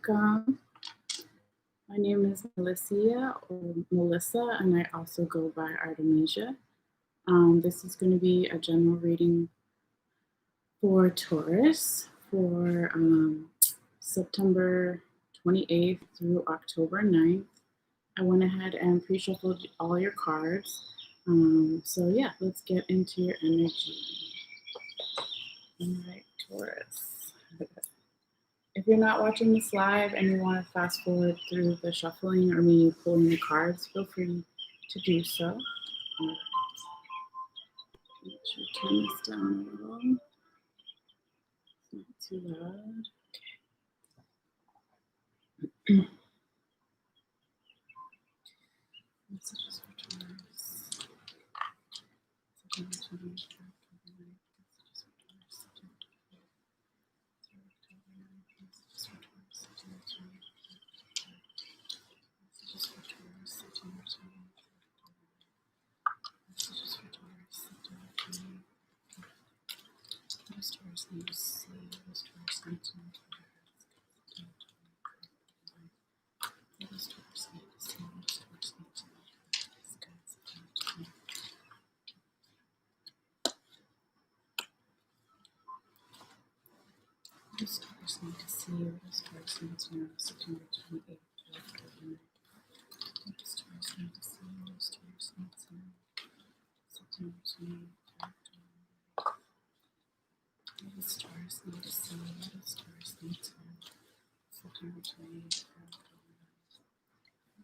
welcome. My name is Malessea or Melissa, and I also go by Artemisia. This is going to be a general reading for Taurus for September 28th through October 9th. I went ahead and pre-shuffled all your cards. So yeah, let's get into your energy. All right, Taurus. If you're not watching this live and you want to fast forward through the shuffling or me pulling the cards, feel free to do so. All right. Make sure to turn this down a little. It's not too loud. Okay. Messages for Taurus. September 20th, October 9th. Messages for Taurus. September 20th, October 9th. Messages for Taurus. September 20th. Messages for Taurus. September 20th. Messages for Taurus. September 20th. What does Taurus need to see? What does Taurus need to know? What does Taurus need to see? What does Taurus need to know? What does Taurus need to see? What does Taurus need to know? September 28th. What does Taurus need to see? What does Taurus need to know? September 28th. What does Taurus need to see? What does Taurus need to know? September 28th.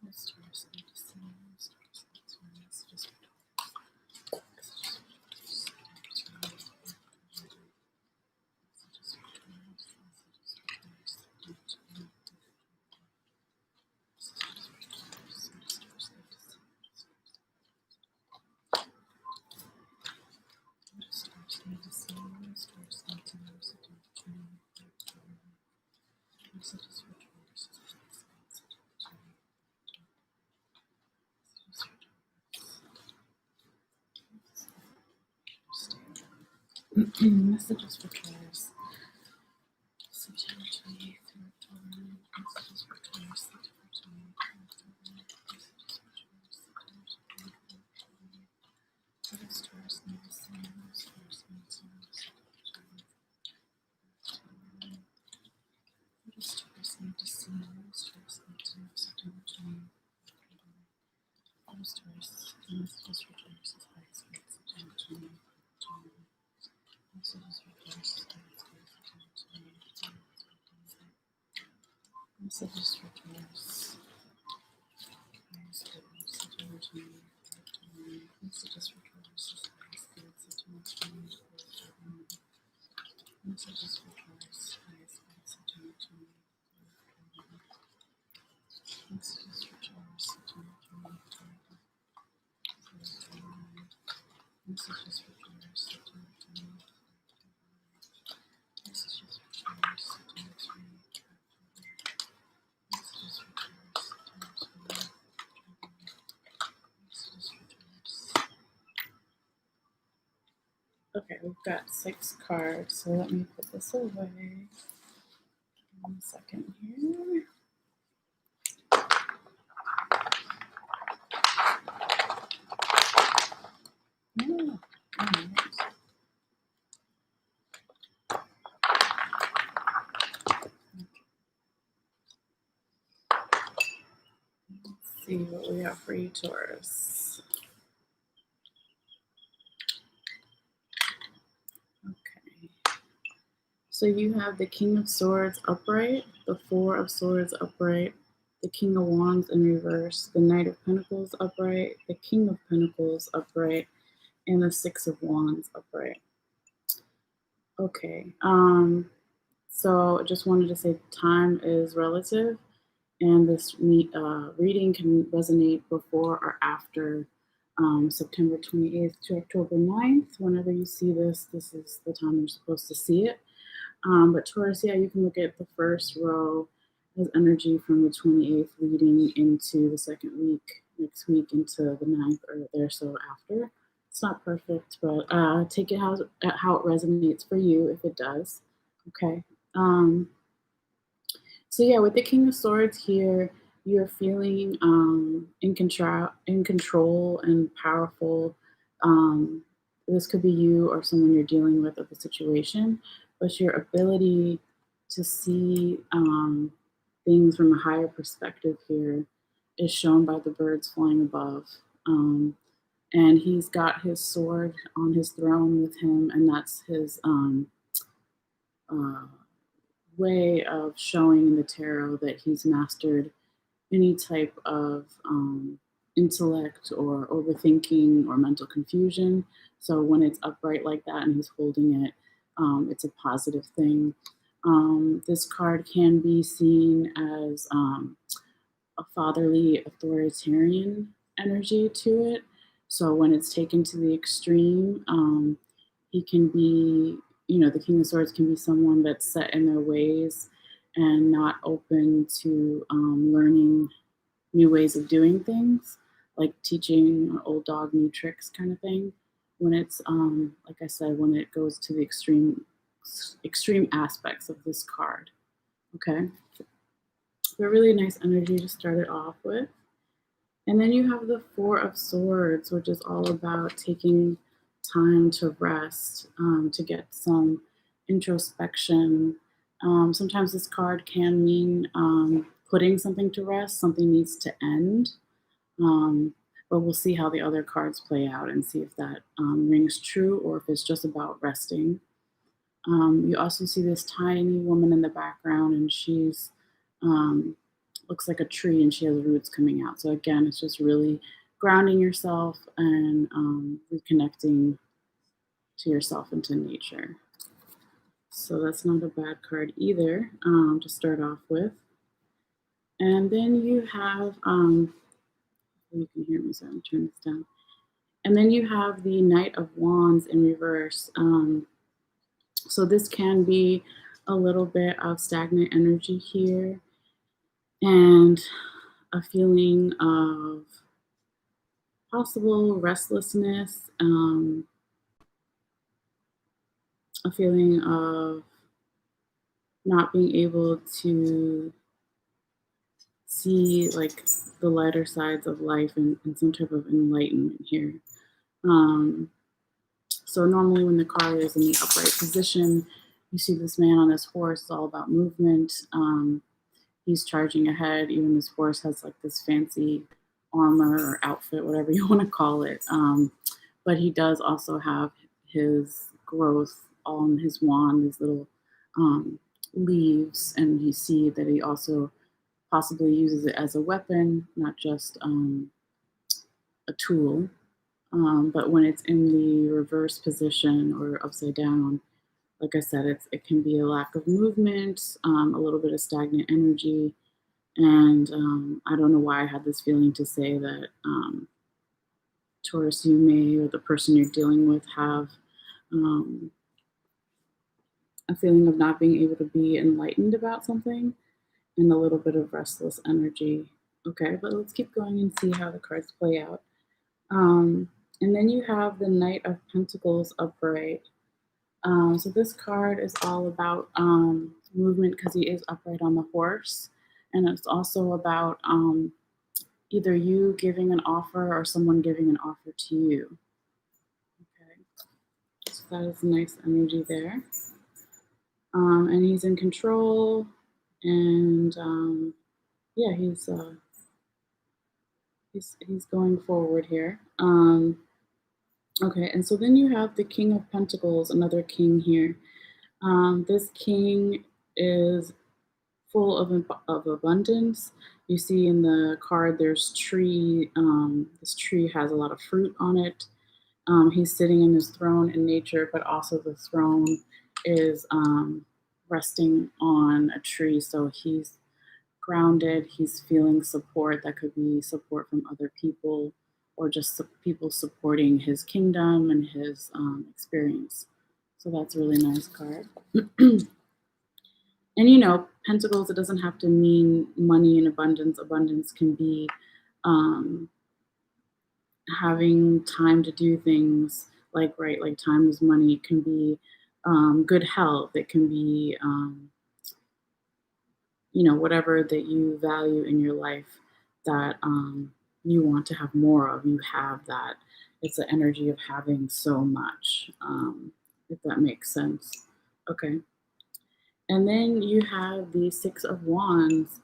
What does Taurus need to see? What does Taurus need to know? Messages for Taurus. Messages for Taurus. September 28th. Messages for Taurus. Messages for Taurus. September 28th. Messages for Taurus. What does Taurus need to see? What does Taurus need to see? What does Taurus need to know? September 28th. Messages for Taurus. Messages for Taurus. September 28th through October 9th. Messages for Taurus. September 28th through October 9th. Messages for Taurus. September 28th through October 9th. What does Taurus need to say? What does Taurus need to know? September 28th. What does Taurus need to see? What does Taurus need to know? September 28th. What does Taurus? Messages for Taurus is by September 28th. Messages for Taurus is by September 28th. Messages for Taurus. September 28th. Messages for Taurus is by September 28th. Messages for Taurus by September 28th. Messages for Taurus September 28th. Messages for Taurus September 28th. Messages for Taurus September 28th. Messages for Taurus September 28th. Messages for Taurus. Okay, we've got 6 cards, so let me put this away. 1 second here. Oh, all right. Let's see what we have for you, Taurus. Okay. So you have the King of Swords upright, the Four of Swords upright, the King of Wands in reverse, the Knight of Pentacles upright, the King of Pentacles upright, and the Six of Wands upright. Okay. So I just wanted to say time is relative, and this reading can resonate before or after September 28th to October 9th. Whenever you see this, this is the time you're supposed to see it. But Taurus, yeah, you can look at the first row as energy from the 28th leading into the second week, next week into the 9th or there so after. It's not perfect, but take it how it resonates for you if it does. Okay. So yeah, with the King of Swords here, you're feeling in control and powerful. Um, this could be you or someone you're dealing with of the situation, but your ability to see things from a higher perspective here is shown by the birds flying above. Um, and he's got his sword on his throne with him, and that's his uh, way of showing in the tarot that he's mastered any type of intellect or overthinking or mental confusion. So when it's upright like that and he's holding it, it's a positive thing. This card can be seen as a fatherly authoritarian energy to it. So when it's taken to the extreme, he can be, the King of Swords can be someone that's set in their ways and not open to learning new ways of doing things, like teaching an old dog new tricks kind of thing. When it's, like I said, when it goes to the extreme aspects of this card. Okay, but really nice energy to start it off with. And then you have the Four of Swords, which is all about taking time to rest, to get some introspection. Sometimes this card can mean putting something to rest, something needs to end. Um, but we'll see how the other cards play out and see if that rings true or if it's just about resting. You also see this tiny woman in the background, and she's um, looks like a tree, and she has roots coming out. So again, it's just really grounding yourself and reconnecting to yourself and to nature. So that's not a bad card either to start off with. And then you have, you can hear me, so I'm turning this down. And then you have the Knight of Wands in reverse. So this can be a little bit of stagnant energy here and a feeling of possible restlessness, a feeling of not being able to see like the lighter sides of life and some type of enlightenment here. Um, so normally when the card is in the upright position, you see this man on his horse. It's all about movement. He's charging ahead. Even this horse has like this fancy armor or outfit, whatever you want to call it. But he does also have his growth on his wand, these little leaves, and you see that he also possibly uses it as a weapon, not just a tool. But when it's in the reverse position or upside down, like I said, it can be a lack of movement, a little bit of stagnant energy, and I don't know why I had this feeling to say that Taurus, you may, or the person you're dealing with, have um, a feeling of not being able to be enlightened about something and a little bit of restless energy. Okay, but let's keep going and see how the cards play out. And then you have the Knight of Pentacles upright. So this card is all about movement because he is upright on the horse. And it's also about either you giving an offer or someone giving an offer to you. Okay, so that is nice energy there. And he's in control, and yeah, he's going forward here. Okay, and so then you have the King of Pentacles, another king here. This king is full of abundance. You see in the card there's tree. This tree has a lot of fruit on it. He's sitting in his throne in nature, but also the throne is resting on a tree. So he's grounded. He's feeling support. That could be support from other people or just people supporting his kingdom and his experience. So that's a really nice card. And pentacles, it doesn't have to mean money and abundance. Abundance can be having time to do things like time is money. It can be good health. It can be whatever that you value in your life that you want to have more of, you have that. It's the energy of having so much, if that makes sense. Okay. And then you have the Six of Wands,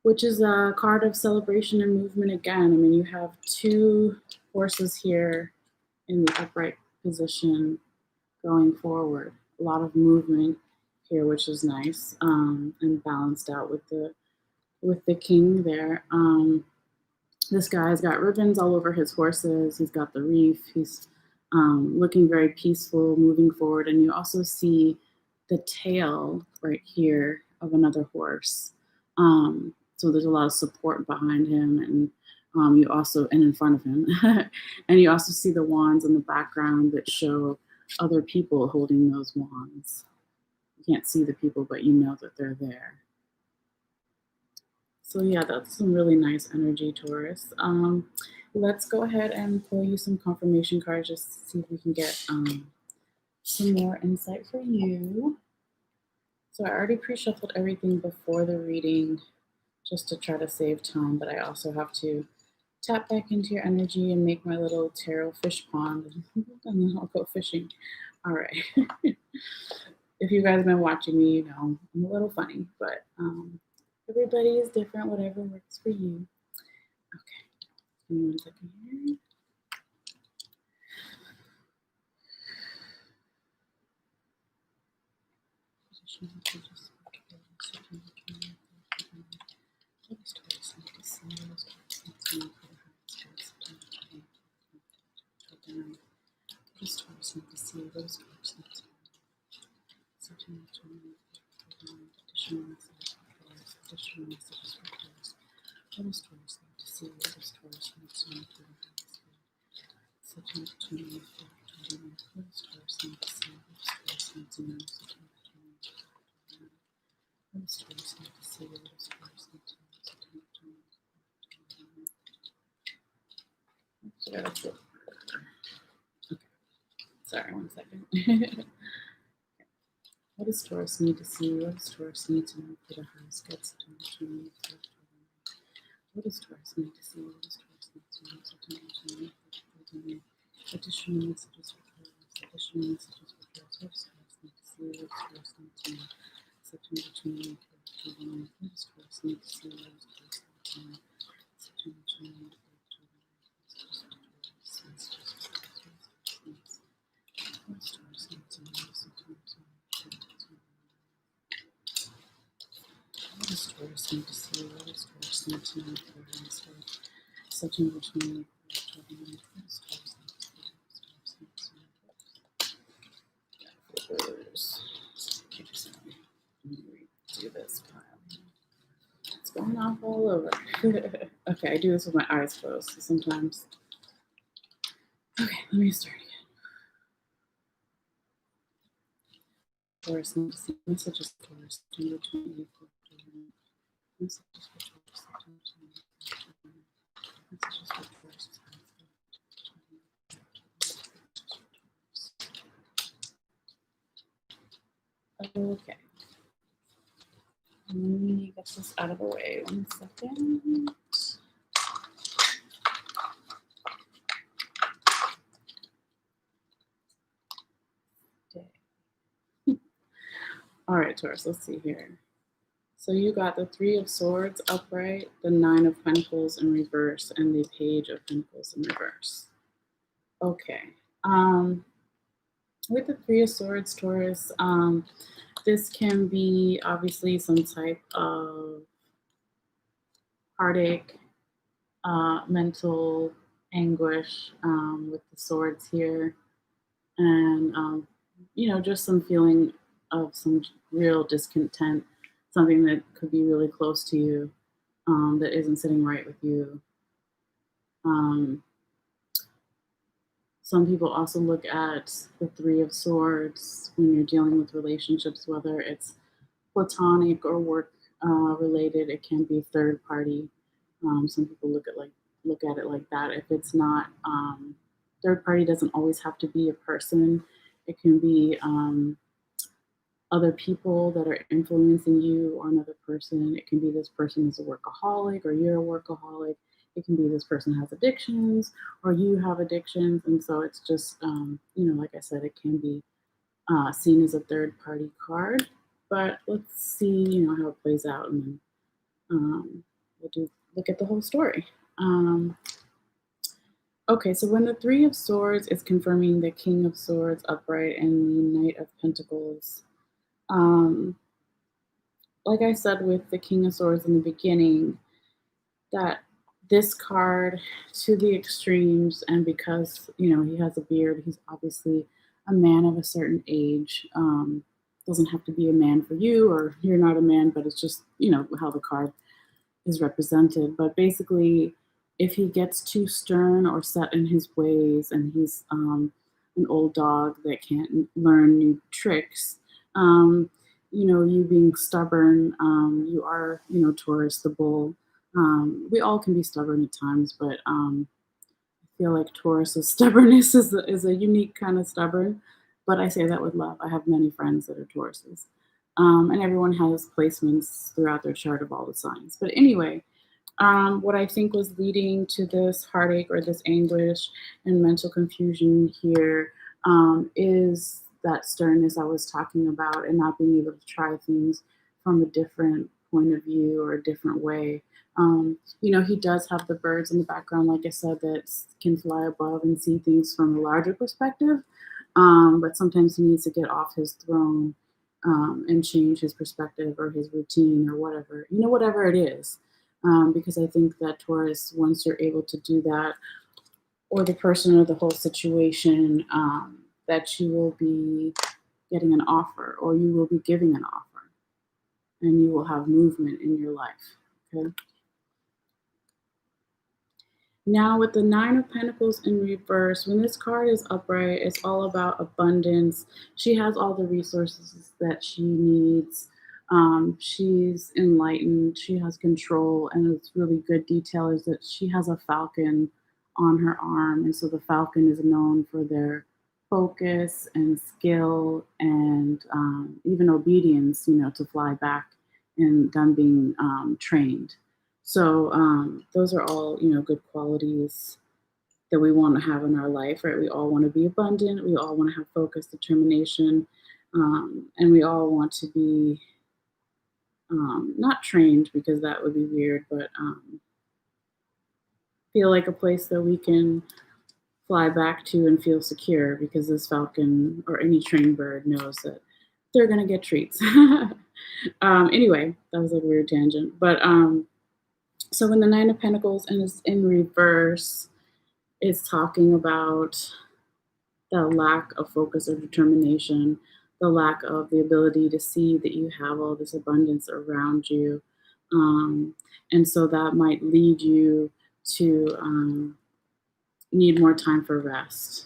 which is a card of celebration and movement again. I mean, you have two horses here in the upright position going forward. A lot of movement here, which is nice, and balanced out with the king there. This guy's got ribbons all over his horses. He's got the reef. He's looking very peaceful, moving forward. And you also see the tail right here of another horse. So there's a lot of support behind him, and you also, and in front of him, and you also see the wands in the background that show other people holding those wands. You can't see the people, but you know that they're there. So yeah, that's some really nice energy, Taurus. Let's go ahead and pull you some confirmation cards just to see if we can get some more insight for you. So I already pre-shuffled everything before the reading just to try to save time, but I also have to tap back into your energy and make my little tarot fish pond, and then I'll go fishing. All right. If you guys have been watching me, you know I'm a little funny, but everybody is different, whatever works for you. Okay, give me 1 second here. Okay. Sorry, 1 second. What does Taurus need to see? What does Taurus need to know for the house gets to me? What does Taurus need to see? What does Taurus need to know? Additional messages for Taurus. Additional messages for Taurus. What does Taurus need to see? What does Taurus need to know? September 28th, October 9th. What does Taurus need to see? What does Taurus need to know? September 28th, October 9th. Messages for Taurus. What does Taurus need to know? September 28th. What does Taurus need to see? What does Taurus need to know for the house? September 28th, October 9th. What does Taurus need to see? What does Taurus need to know? Do this pile. It's going off all over. Okay, I do this with my eyes closed so sometimes. Okay, let me start again. Taurus need to see messages for Taurus. September 28th, October 9th. Messages for Taurus. September 28th, messages for Taurus. Okay. Let me get this out of the way. 1 second. Okay. All right, Taurus, let's see here. So you got the Three of Swords upright, the Nine of Pentacles in reverse, and the Page of Pentacles in reverse. Okay. With the Three of Swords, Taurus, this can be obviously some type of heartache, mental anguish with the swords here, and just some feeling of some real discontent, something that could be really close to you that isn't sitting right with you. Some people also look at the Three of Swords when you're dealing with relationships, whether it's platonic or work related. It can be third party. Some people look at it like that. If it's not third party, doesn't always have to be a person. It can be other people that are influencing you or another person. It can be this person is a workaholic or you're a workaholic. It can be this person has addictions or you have addictions. And so it's just, like I said, it can be seen as a third party card. But let's see, how it plays out, and then we'll look at the whole story. Um, okay, so when the Three of Swords is confirming the King of Swords upright and the Knight of Pentacles, um, like I said with the King of Swords in the beginning, that this card to the extremes, and because he has a beard, he's obviously a man of a certain age. Doesn't have to be a man for you, or you're not a man, but it's just how the card is represented. But basically, if he gets too stern or set in his ways, and he's an old dog that can't learn new tricks, you being stubborn, you are, Taurus, the bull. We all can be stubborn at times, but I feel like Taurus's stubbornness is a unique kind of stubborn. But I say that with love. I have many friends that are Tauruses. And everyone has placements throughout their chart of all the signs. But anyway, what I think was leading to this heartache or this anguish and mental confusion here is that sternness I was talking about, and not being able to try things from a different point of view or a different way. He does have the birds in the background, like I said, that can fly above and see things from a larger perspective. But sometimes he needs to get off his throne and change his perspective or his routine or whatever, whatever it is. Because I think that Taurus, once you're able to do that, or the person or the whole situation, that you will be getting an offer, or you will be giving an offer, and you will have movement in your life. Okay. Now, with the Nine of Pentacles in reverse, when this card is upright, it's all about abundance. She has all the resources that she needs. She's enlightened. She has control. And it's really good detail is that she has a falcon on her arm. And so the falcon is known for their focus and skill and even obedience, to fly back, and them being trained. So those are all, good qualities that we want to have in our life, right? We all want to be abundant. We all want to have focus, determination, and we all want to be not trained, because that would be weird, but feel like a place that we can fly back to and feel secure, because this falcon or any trained bird knows that they're going to get treats. Anyway, that was like a weird tangent, but so when the Nine of Pentacles is in reverse, it's talking about the lack of focus or determination, the lack of the ability to see that you have all this abundance around you. And so that might lead you to need more time for rest,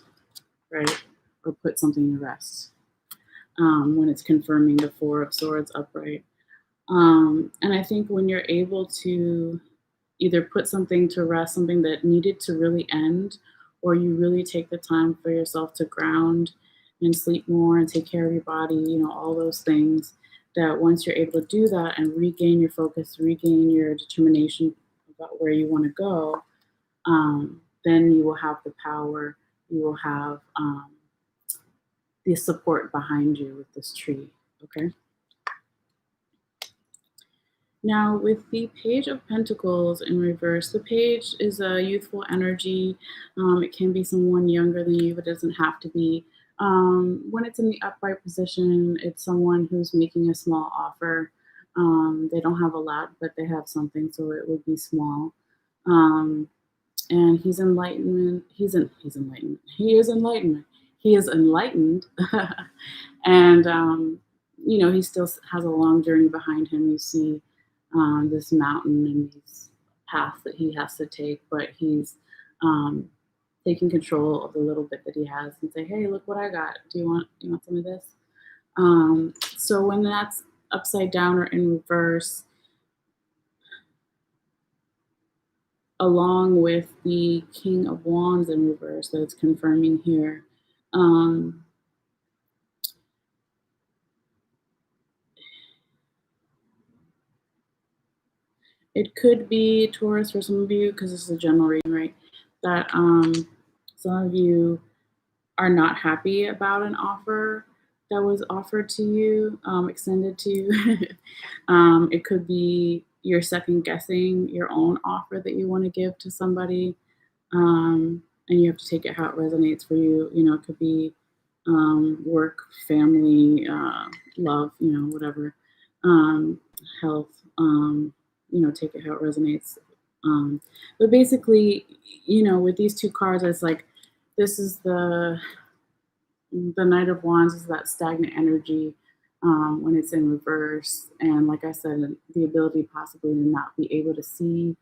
right? Or put something to rest when it's confirming the Four of Swords upright. And I think when you're able to either put something to rest, something that needed to really end, or you really take the time for yourself to ground and sleep more and take care of your body, all those things, that once you're able to do that and regain your focus, regain your determination about where you want to go, then you will have the power, you will have the support behind you with this tree, okay? Now, with the Page of Pentacles in reverse, the page is a youthful energy. It can be someone younger than you, but it doesn't have to be. When it's in the upright position, it's someone who's making a small offer. They don't have a lot, but they have something, so it would be small. And he's enlightenment. He's enlightenment. He is enlightenment. He is enlightened, and he still has a long journey behind him. You see this mountain and these paths that he has to take, but he's taking control of the little bit that he has and say, "Hey, look what I got. Do you want some of this?" So when that's upside down or in reverse, along with the King of Wands in reverse that it's confirming here, It could be Taurus for some of you, because this is a general reading, right? That some of you are not happy about an offer that was offered to you, extended to you. It could be you're second guessing your own offer that you want to give to somebody, and you have to take it how it resonates for you. You know, it could be work, family, love, you know, whatever, health, you know, take it how it resonates. But basically, you know, with these two cards, it's like this is the Knight of Wands is that stagnant energy when it's in reverse, and like I said, the ability possibly to not be able to see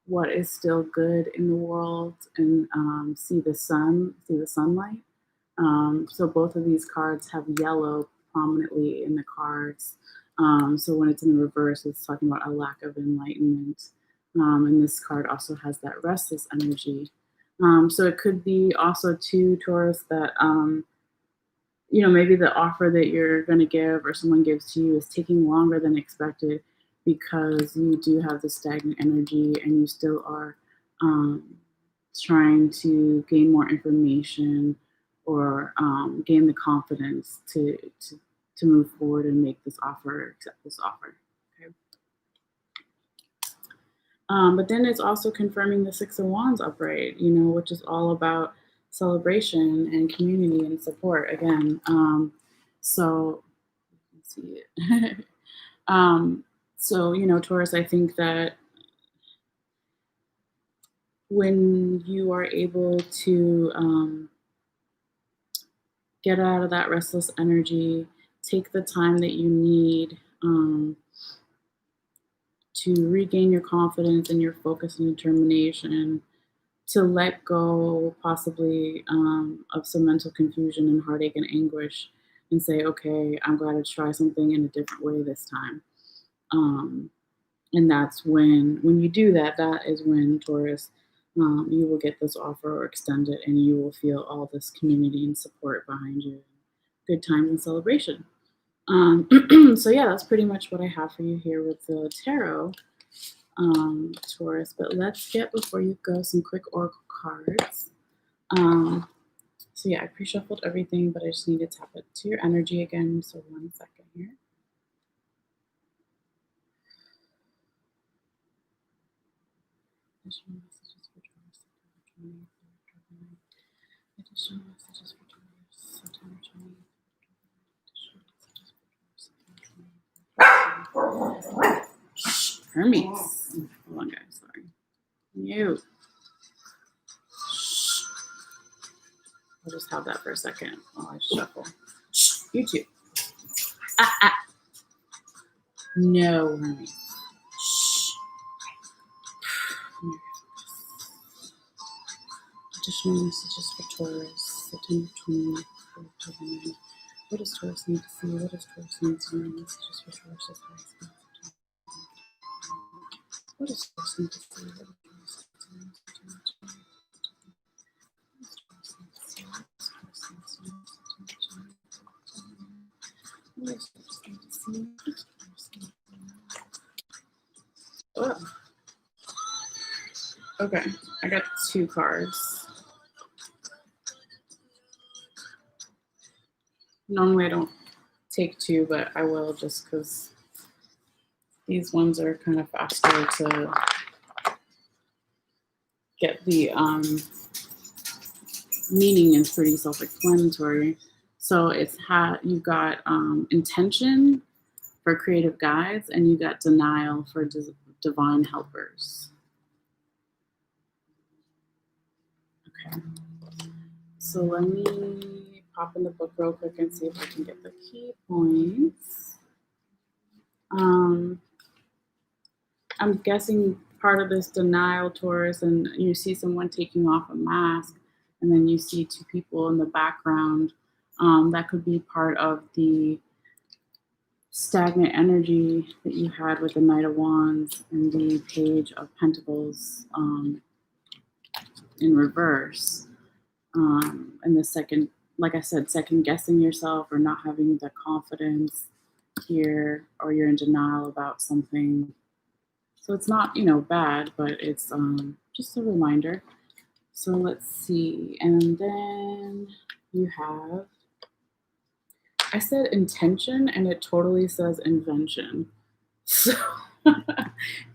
what is still good in the world and see the sunlight. So both of these cards have yellow prominently in the cards. So when it's in reverse, it's talking about a lack of enlightenment. And this card also has that restless energy. So it could be also to Taurus that you know, maybe the offer that you're going to give or someone gives to you is taking longer than expected because you do have the stagnant energy and you still are trying to gain more information or gain the confidence to move forward and make this offer, accept this offer. Okay. But then it's also confirming the Six of Wands upright, you know, which is all about celebration and community and support again. So let's see it. So, you know, Taurus, I think that when you are able to get out of that restless energy, take the time that you need to regain your confidence and your focus and determination, to let go possibly of some mental confusion and heartache and anguish and say, okay, I'm glad to try something in a different way this time. And that's when you do that, that is when Taurus, you will get this offer or extend it and you will feel all this community and support behind you. Good times and celebration. So yeah, that's pretty much what I have for you here with the tarot, Taurus. But let's get, before you go, some quick oracle cards. So yeah, I pre-shuffled everything, but I just need to tap it to your energy again. So 1 second here. Additional messages for Taurus, September 28th. Additional messages for Taurus, September 28th. Hermes. Hold on, guys. Sorry. You. I'll just have that for a second while I shuffle. You too. No, Hermes. Additional messages for Taurus, September 20th. What does Taurus need to see? What does Taurus need to know? Messages for Taurus this past. What does Taurus need to see? What does Taurus need to know? Oh. Okay, I got 2 cards. Normally I don't take 2, but I will just because these ones are kind of faster to get the meaning is pretty self-explanatory. So it's you've got intention for creative guides, and you got denial for divine helpers. Okay. So let me pop in the book real quick and see if I can get the key points. I'm guessing part of this denial, Taurus, and you see someone taking off a mask, and then you see 2 people in the background. That could be part of the stagnant energy that you had with the Knight of Wands and the Page of Pentacles in reverse. And the second, like I said, second guessing yourself or not having the confidence here, or you're in denial about something. So it's not, bad, but it's just a reminder. So let's see. And then you have, I said intention and it totally says invention. So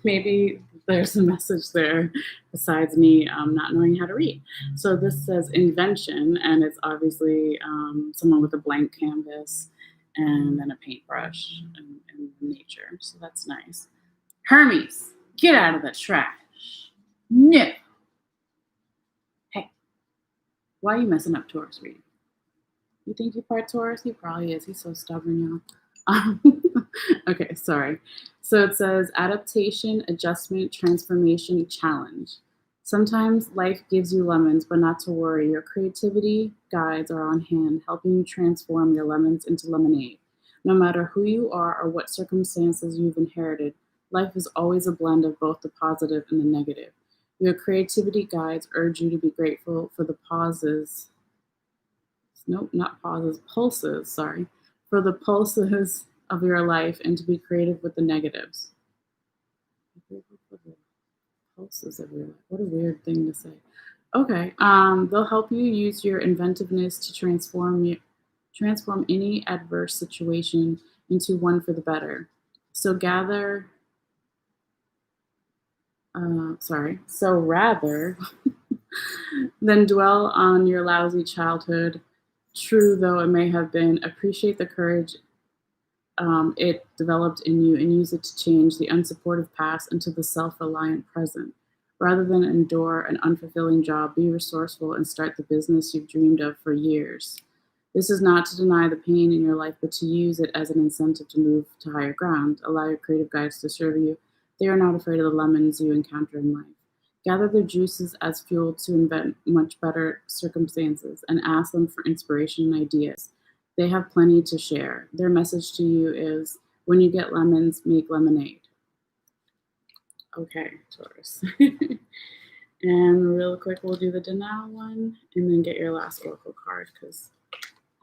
maybe there's a message there besides me not knowing how to read. So this says invention, and it's obviously someone with a blank canvas and then a paintbrush and nature. So that's nice. Hermes, get out of the trash. No. Hey, why are you messing up Taurus reading? You think you part Taurus? He probably is. He's so stubborn, y'all. Okay, sorry. So it says adaptation, adjustment, transformation, challenge. Sometimes life gives you lemons, but not to worry. Your creativity guides are on hand, helping you transform your lemons into lemonade. No matter who you are or what circumstances you've inherited, life is always a blend of both the positive and the negative. Your creativity guides urge you to be grateful for the pauses. Nope, not pauses, pulses, sorry, for the pulses of your life and to be creative with the negatives. Pulses of your life. What a weird thing to say. Okay, they'll help you use your inventiveness to transform any adverse situation into one for the better. So rather than dwell on your lousy childhood, true though it may have been, appreciate the courage it developed in you and use it to change the unsupportive past into the self reliant present. Rather than endure an unfulfilling job, be resourceful and start the business you've dreamed of for years. This is not to deny the pain in your life, but to use it as an incentive to move to higher ground. Allow your creative guides to serve you. They are not afraid of the lemons you encounter in life. Gather their juices as fuel to invent much better circumstances and ask them for inspiration and ideas. They have plenty to share. Their message to you is when you get lemons, make lemonade. Okay, Taurus. And real quick, we'll do the denial one and then get your last oracle card because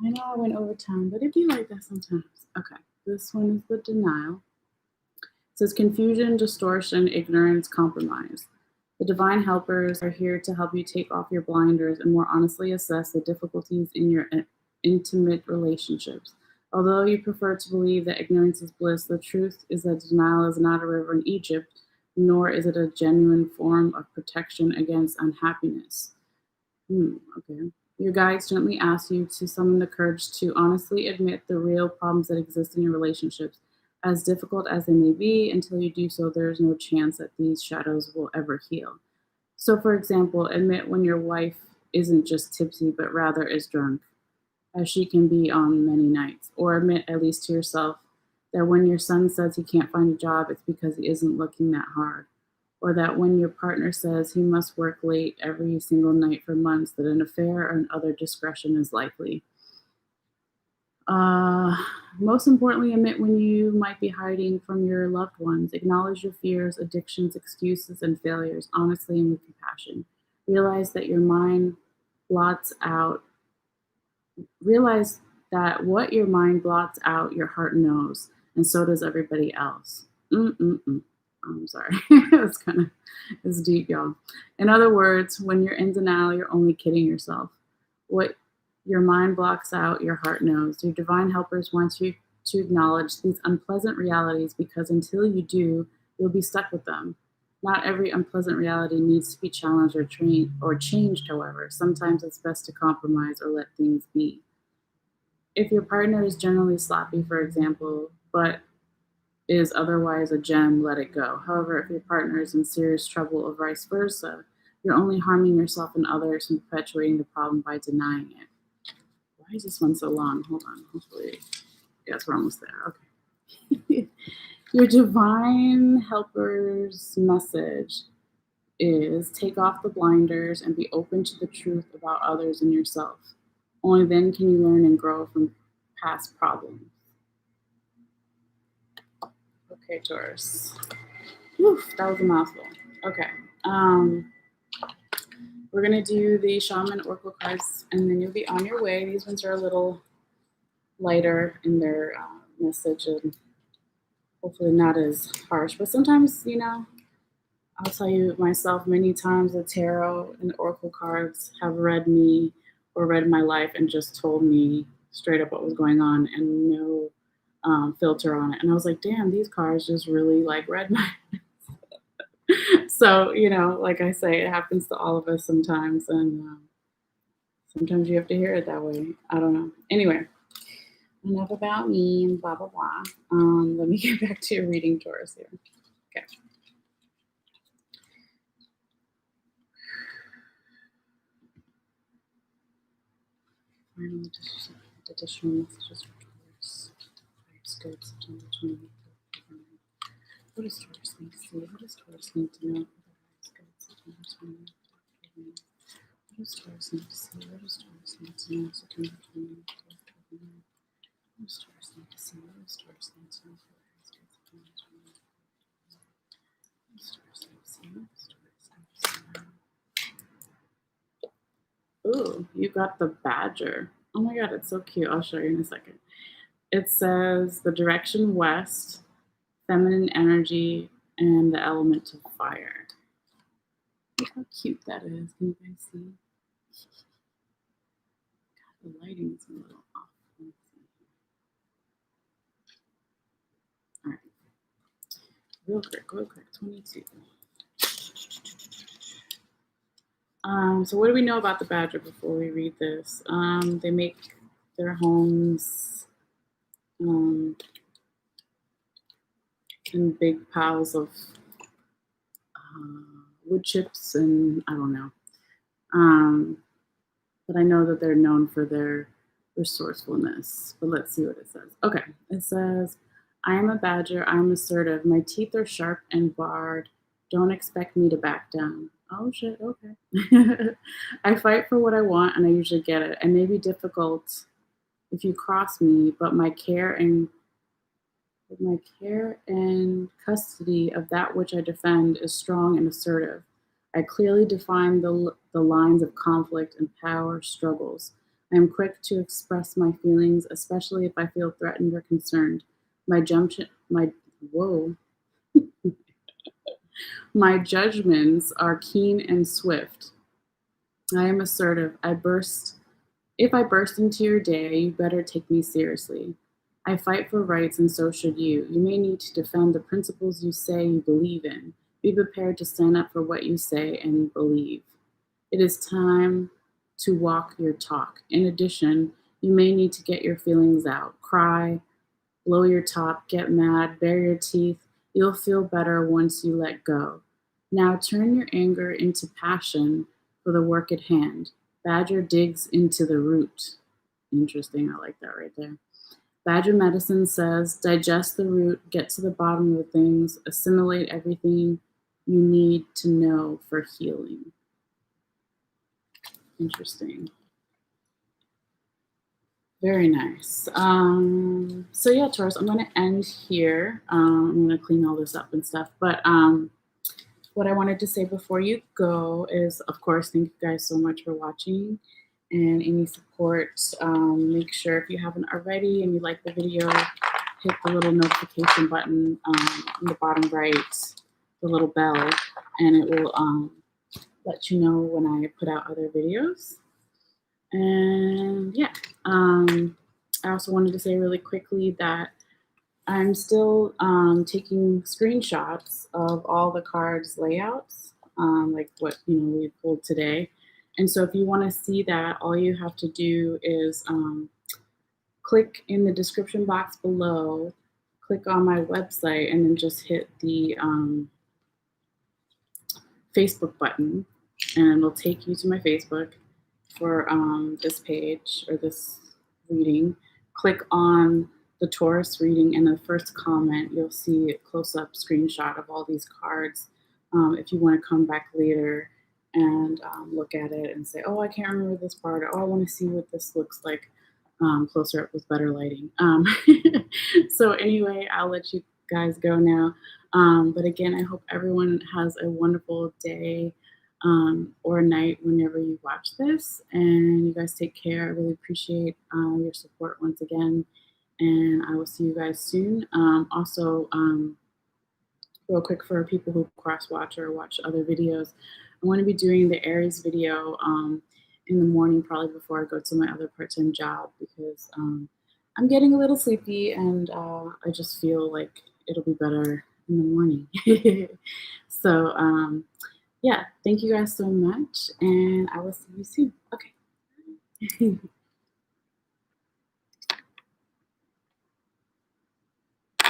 I know I went over time, but it'd be like that sometimes. Okay, this one is the denial. It says confusion, distortion, ignorance, compromise. The divine helpers are here to help you take off your blinders and more honestly assess the difficulties in your intimate relationships. Although you prefer to believe that ignorance is bliss, the truth is that denial is not a river in Egypt, nor is it a genuine form of protection against unhappiness. Okay. Your guides gently ask you to summon the courage to honestly admit the real problems that exist in your relationships, as difficult as they may be. Until you do so, there is no chance that these shadows will ever heal. So, for example, admit when your wife isn't just tipsy, but rather is drunk, as she can be on many nights. Or admit, at least to yourself, that when your son says he can't find a job, it's because he isn't looking that hard. Or that when your partner says he must work late every single night for months, that an affair or another discretion is likely. Most importantly, admit when you might be hiding from your loved ones. Acknowledge your fears, addictions, excuses, and failures honestly and with compassion. Realize that your mind blots out. Realize that what your mind blots out, your heart knows, and so does everybody else. I'm sorry. It's deep, y'all. In other words, when you're in denial, you're only kidding yourself. What your mind blocks out, your heart knows. Your divine helpers want you to acknowledge these unpleasant realities because until you do, you'll be stuck with them. Not every unpleasant reality needs to be challenged or changed, however. Sometimes it's best to compromise or let things be. If your partner is generally sloppy, for example, but is otherwise a gem, let it go. However, if your partner is in serious trouble or vice versa, you're only harming yourself and others and perpetuating the problem by denying it. Why is this one so long? Hold on. Hopefully, yes, we're almost there. Okay. Your divine helper's message is take off the blinders and be open to the truth about others and yourself. Only then can you learn and grow from past problems. Okay, Taurus. Whew, that was a mouthful. Okay. We're going to do the Shaman Oracle cards, and then you'll be on your way. These ones are a little lighter in their message and hopefully not as harsh. But sometimes, I'll tell you myself many times the tarot and the oracle cards have read me or read my life and just told me straight up what was going on and no filter on it. And I was like, damn, these cards just really like read my. So, you know, like I say, it happens to all of us sometimes. And sometimes you have to hear it that way. I don't know. Anyway, enough about me and blah, blah, blah. Let me get back to your reading, Taurus, here. Okay. Final additional messages for Taurus. Life's good, September 28th. What does Taurus need to see? What does Taurus need to know for the life's good, September 28th? What does Taurus need to see? What does Taurus need to know? September 28th. What does Taurus need to see? What does Taurus need to know for the life's good, September 28th? What does Taurus need to see? What does Taurus need to see? Ooh, you got the badger. Oh my god, it's so cute. I'll show you in a second. It says the direction west, feminine energy, and the element of fire. Look how cute that is. Can you guys see? God, the lighting is a little off. All right. Real quick. 22. So what do we know about the badger before we read this? They make their homes in big piles of wood chips and I don't know. But I know that they're known for their resourcefulness. But let's see what it says. Okay, it says, I am a badger. I am assertive. My teeth are sharp and barred. Don't expect me to back down. Oh, shit, okay. I fight for what I want, and I usually get it. I may be difficult if you cross me, but my care and custody of that which I defend is strong and assertive. I clearly define the lines of conflict and power struggles. I am quick to express my feelings, especially if I feel threatened or concerned. My judgments are keen and swift. I am assertive. If I burst into your day, you better take me seriously. I fight for rights, and so should you. You may need to defend the principles you say you believe in. Be prepared to stand up for what you say and believe. It is time to walk your talk. In addition, you may need to get your feelings out. Cry, blow your top, get mad, bare your teeth. You'll feel better once you let go. Now turn your anger into passion for the work at hand. Badger digs into the root. Interesting, I like that right there. Badger medicine says digest the root, get to the bottom of things, assimilate everything you need to know for healing. Interesting. Very nice. So yeah, Taurus, I'm going to end here. I'm going to clean all this up and stuff. But what I wanted to say before you go is, of course, thank you guys so much for watching and any support. Make sure if you haven't already and you like the video, hit the little notification button in the bottom right, the little bell, and it will let you know when I put out other videos. And yeah, I also wanted to say really quickly that I'm still taking screenshots of all the cards layouts, like what we pulled today. And so if you want to see that, all you have to do is click in the description box below, click on my website, and then just hit the Facebook button, and it'll take you to my Facebook for this page or this reading. Click on the Taurus reading, and the first comment, you'll see a close-up screenshot of all these cards. If you want to come back later and look at it and say, oh, I can't remember this part, or oh, I want to see what this looks like closer up with better lighting. So anyway, I'll let you guys go now. But again, I hope everyone has a wonderful day or night whenever you watch this. And you guys take care. I really appreciate your support once again. And I will see you guys soon. Also, real quick for people who cross watch or watch other videos. I'm going to be doing the Aries video in the morning, probably before I go to my other part time job, because I'm getting a little sleepy and I just feel like it'll be better in the morning. So, yeah, thank you guys so much, and I will see you soon. Okay.